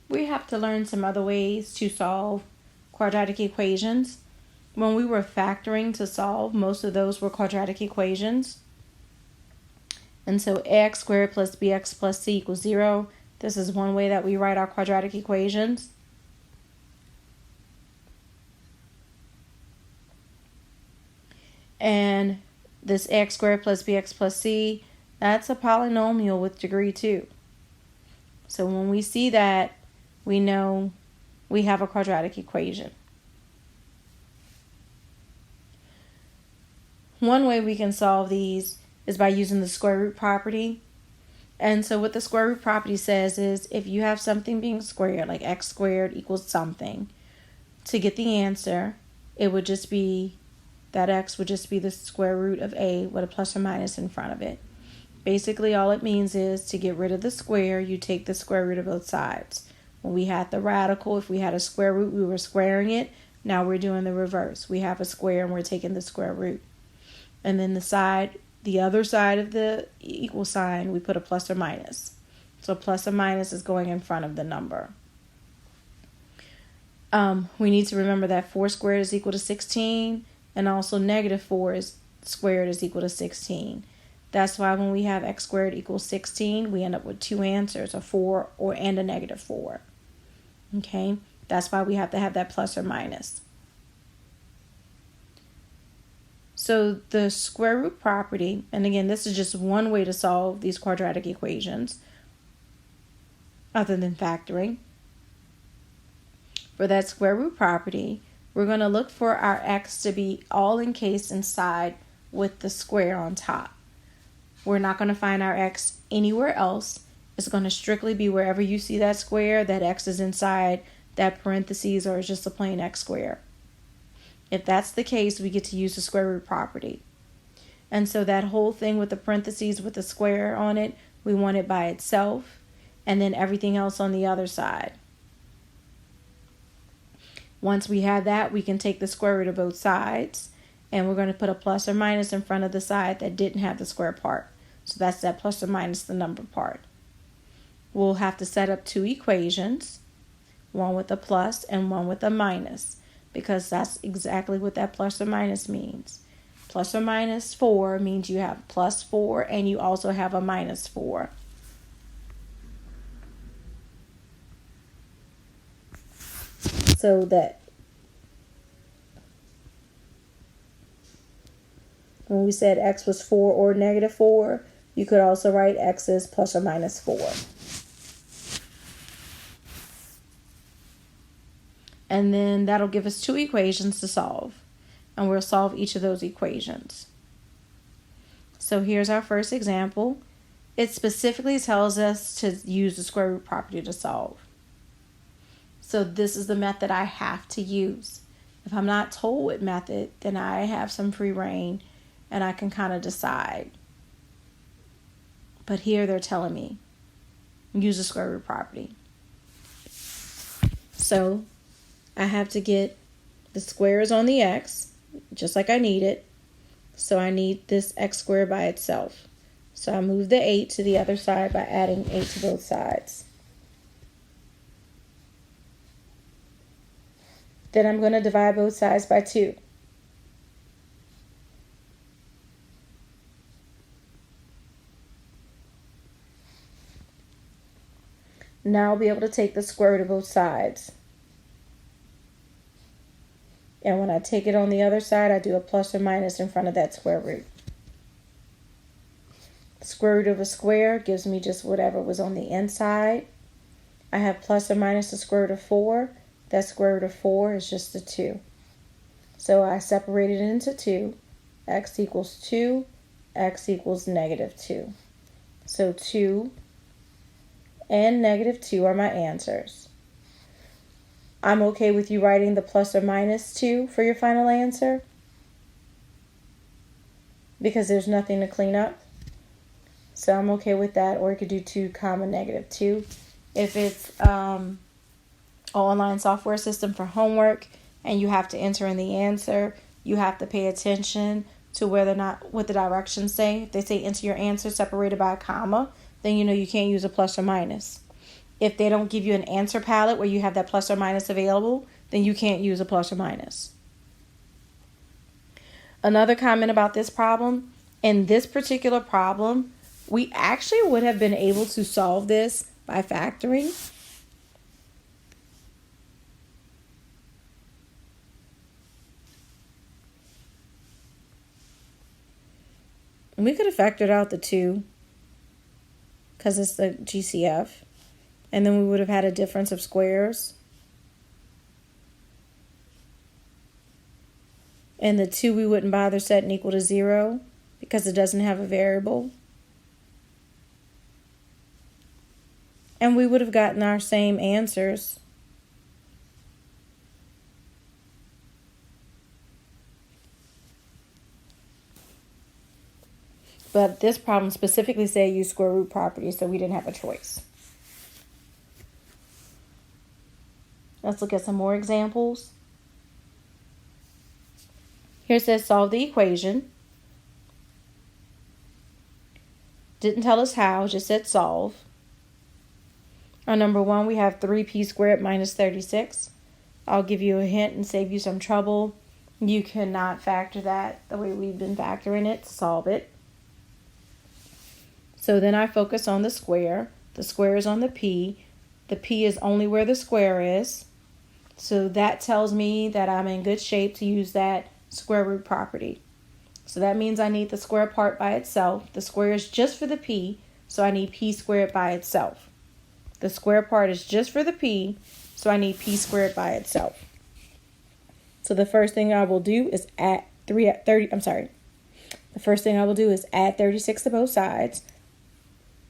we have to learn some other ways to solve quadratic equations. When we were factoring to solve, most of those were quadratic equations. And so ax squared plus bx plus c equals 0. This is one way that we write our quadratic equations. And this x squared plus bx plus c, that's a polynomial with degree 2. So when we see that, we know we have a quadratic equation. One way we can solve these is by using the square root property. And so what the square root property says is if you have something being squared, like x squared equals something, to get the answer, it would just be that x would just be the square root of a with a plus or minus in front of it. Basically, all it means is to get rid of the square, you take the square root of both sides. When we had the radical, if we had a square root, we were squaring it. Now we're doing the reverse. We have a square and we're taking the square root. And then the other side of the equal sign, we put a plus or minus. So plus or minus is going in front of the number. We need to remember that 4 squared is equal to 16, and also negative 4 squared is equal to 16. That's why when we have x squared equals 16, we end up with two answers, a 4 and a negative 4. Okay, that's why we have to have that plus or minus. So the square root property, and again, this is just one way to solve these quadratic equations, other than factoring. For that square root property, we're going to look for our x to be all encased inside with the square on top. We're not going to find our x anywhere else. It's going to strictly be wherever you see that square, that x is inside that parentheses, or it's just a plain x squared. If that's the case, we get to use the square root property. And so that whole thing with the parentheses with the square on it, we want it by itself, and then everything else on the other side. Once we have that, we can take the square root of both sides, and we're going to put a plus or minus in front of the side that didn't have the square part. So that's that plus or minus the number part. We'll have to set up two equations, one with a plus and one with a minus, because that's exactly what that plus or minus means. Plus or minus 4 means you have plus 4 and you also have a minus 4. So that when we said x was 4 or negative 4, you could also write x is plus or minus 4. And then that'll give us two equations to solve. And we'll solve each of those equations. So here's our first example. It specifically tells us to use the square root property to solve. So this is the method I have to use. If I'm not told what method, then I have some free reign and I can kind of decide. But here they're telling me, use the square root property. So I have to get the squares on the x, just like I need it. So I need this x squared by itself. So I move the 8 to the other side by adding 8 to both sides. Then I'm going to divide both sides by 2. Now I'll be able to take the square root of both sides. And when I take it on the other side, I do a plus or minus in front of that square root. The square root of a square gives me just whatever was on the inside. I have plus or minus the square root of 4. That square root of 4 is just a 2. So I separated it into 2. X equals 2. X equals negative 2. So 2 and negative 2 are my answers. I'm okay with you writing the plus or minus 2 for your final answer, because there's nothing to clean up. So I'm okay with that, or you could do 2 comma negative 2. If it's an online software system for homework and you have to enter in the answer, you have to pay attention to whether or not what the directions say. If they say enter your answer separated by a comma, then you know you can't use a plus or minus. If they don't give you an answer palette where you have that plus or minus available, then you can't use a plus or minus. Another comment about this problem, in this particular problem, we actually would have been able to solve this by factoring. And we could have factored out the 2 because it's the GCF. And then we would have had a difference of squares. And the 2 we wouldn't bother setting equal to 0 because it doesn't have a variable. And we would have gotten our same answers. But this problem specifically said use square root property, so we didn't have a choice. Let's look at some more examples. Here it says solve the equation. Didn't tell us how, just said solve. On number 1, we have 3p squared minus 36. I'll give you a hint and save you some trouble. You cannot factor that the way we've been factoring it to solve it. So then I focus on the square. The square is on the p. The p is only where the square is. So that tells me that I'm in good shape to use that square root property. So that means I need the square part by itself. The square is just for the p, so I need p squared by itself. The square part is just for the p, so I need p squared by itself. So the first thing I will do is add 36 to both sides.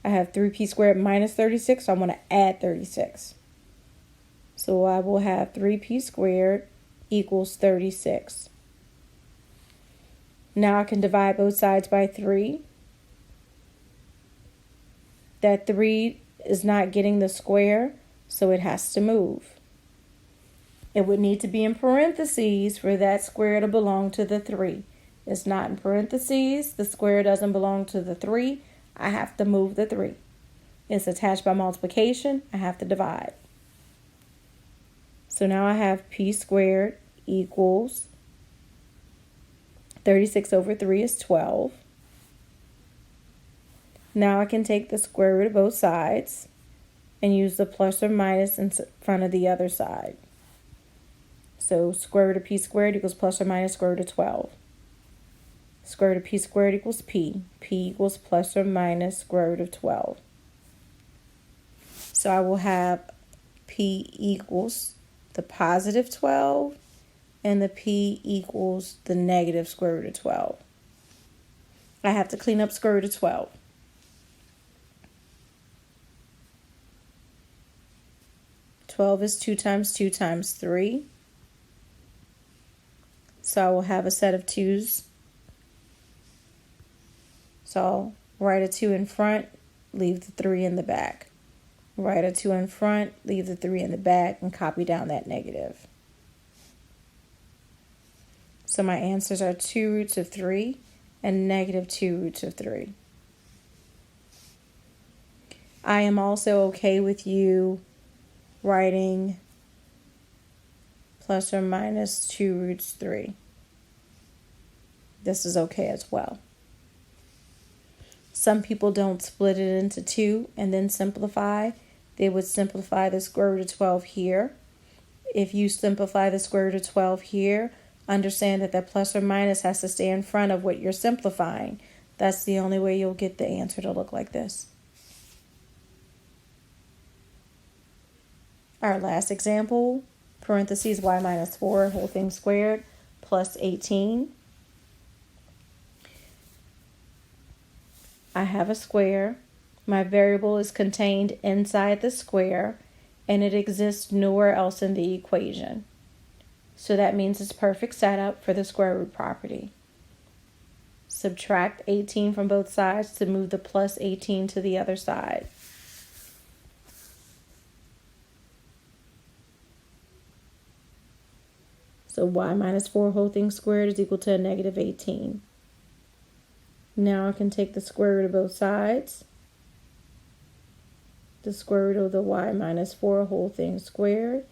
I have 3p squared minus 36, so I want to add 36. So I will have 3p squared equals 36. Now I can divide both sides by 3. That 3 is not getting the square, so it has to move. It would need to be in parentheses for that square to belong to the 3. It's not in parentheses. The square doesn't belong to the 3. I have to move the 3. It's attached by multiplication. I have to divide. So now I have p squared equals 36 over 3 is 12. Now I can take the square root of both sides and use the plus or minus in front of the other side. So square root of p squared equals plus or minus square root of 12. Square root of p squared equals p. P equals plus or minus square root of 12. So I will have p equals the positive 12 and the p equals the negative square root of 12. I have to clean up square root of 12. Twelve is 2 times 2 times 3. So I will have a set of 2's. So I'll write a 2 in front, leave the 3 in the back. Write a 2 in front, leave the 3 in the back, and copy down that negative. So my answers are 2 roots of 3 and negative 2 roots of 3. I am also okay with you writing plus or minus 2 roots 3. This is okay as well. Some people don't split it into 2 and then simplify. They would simplify the square root of 12 here. If you simplify the square root of 12 here, understand that that plus or minus has to stay in front of what you're simplifying. That's the only way you'll get the answer to look like this. Our last example, parentheses y minus 4 whole thing squared plus 18. I have a square. My variable is contained inside the square, and it exists nowhere else in the equation. So that means it's perfect setup for the square root property. Subtract 18 from both sides to move the plus 18 to the other side. So y minus 4 whole thing squared is equal to a negative 18. Now I can take the square root of both sides the square root of the y minus 4 whole thing squared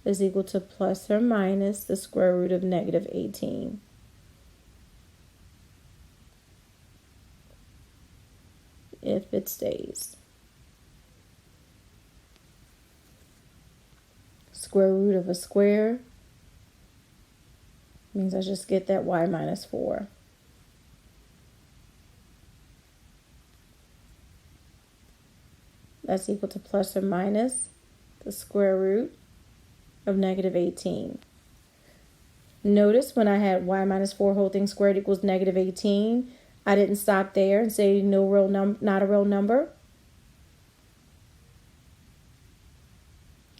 is equal to plus or minus the square root of negative 18. If it stays. Square root of a square means I just get that y minus 4. That's equal to plus or minus the square root of negative 18. Notice when I had y minus 4 whole thing squared equals negative 18, I didn't stop there and say not a real number.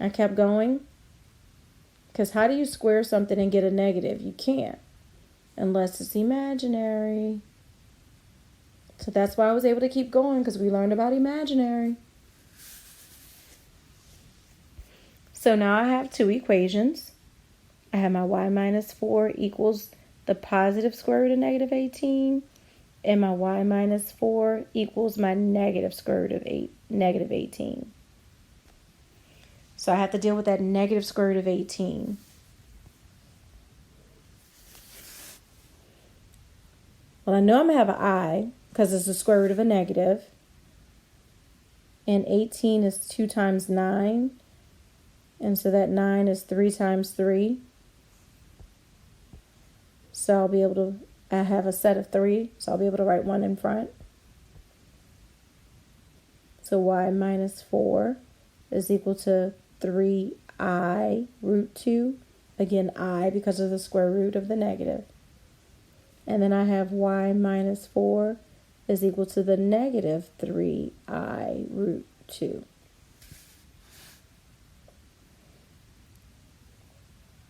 I kept going. Because how do you square something and get a negative? You can't, unless it's imaginary. So that's why I was able to keep going, because we learned about imaginary. So now I have two equations. I have my y minus 4 equals the positive square root of negative 18, and my y minus 4 equals my negative square root of negative 18. So I have to deal with that negative square root of 18. Well, I know I'm going to have an I because it's the square root of a negative. And 18 is 2 times 9. And so that 9 is 3 times 3. So I'll be able to, I have a set of 3. So I'll be able to write 1 in front. So y minus 4 is equal to 3i root 2. Again, I because of the square root of the negative. And then I have y minus 4 is equal to the negative 3i root 2.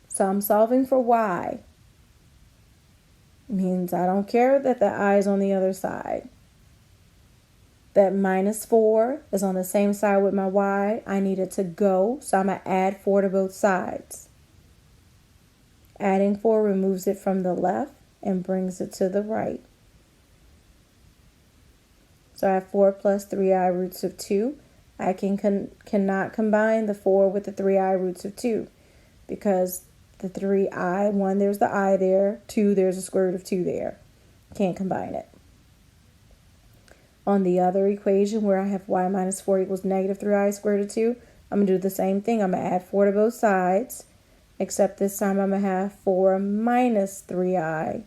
So I'm solving for y. Means I don't care that the I is on the other side. That minus 4 is on the same side with my y. I need it to go, so I'm going to add 4 to both sides. Adding 4 removes it from the left and brings it to the right. So I have 4 plus 3i roots of 2. I cannot combine the 4 with the 3i roots of 2 because the 3i, 1, there's the I there, 2, there's a square root of 2 there. Can't combine it. On the other equation where I have y minus 4 equals negative 3i squared root of 2, I'm going to do the same thing. I'm going to add 4 to both sides, except this time I'm going to have 4 minus 3i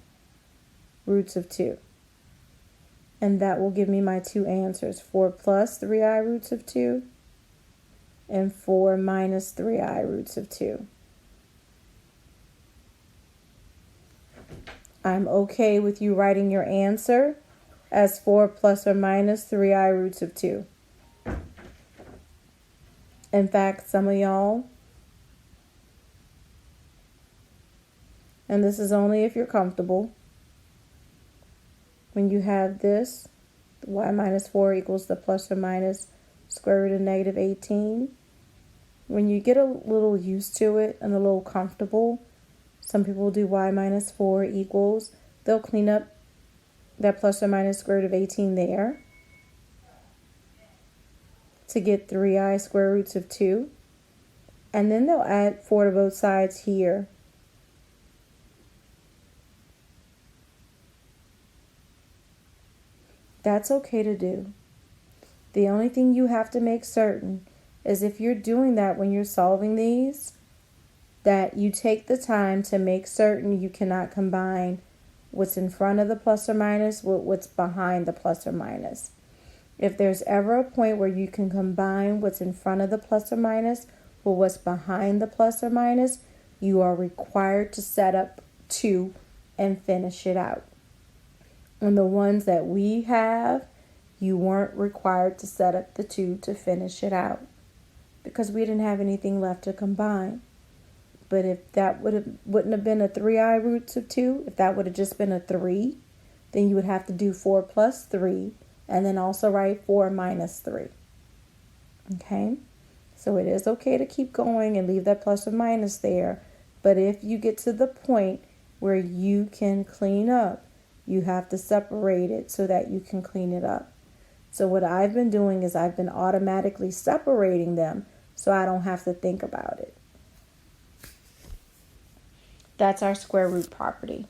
roots of 2. And that will give me my two answers, 4 plus 3i roots of 2 and 4 minus 3i roots of 2. I'm okay with you writing your answer as 4 plus or minus 3i roots of 2. In fact, some of y'all, and this is only if you're comfortable, when you have this, y minus 4 equals the plus or minus square root of negative 18, when you get a little used to it and a little comfortable, some people do y minus 4 equals, they'll clean up that plus or minus square root of 18 there to get 3i square roots of 2. And then they'll add 4 to both sides here. That's okay to do. The only thing you have to make certain is if you're doing that when you're solving these, that you take the time to make certain you cannot combine what's in front of the plus or minus with what's behind the plus or minus. If there's ever a point where you can combine what's in front of the plus or minus with what's behind the plus or minus, you are required to set up 2 and finish it out. And the ones that we have, you weren't required to set up the 2 to finish it out because we didn't have anything left to combine. But if that wouldn't have been a 3i roots of 2, if that would have just been a 3, then you would have to do 4 plus 3 and then also write 4 minus 3. Okay? So it is okay to keep going and leave that plus or minus there. But if you get to the point where you can clean up, you have to separate it so that you can clean it up. So what I've been doing is I've been automatically separating them so I don't have to think about it. That's our square root property.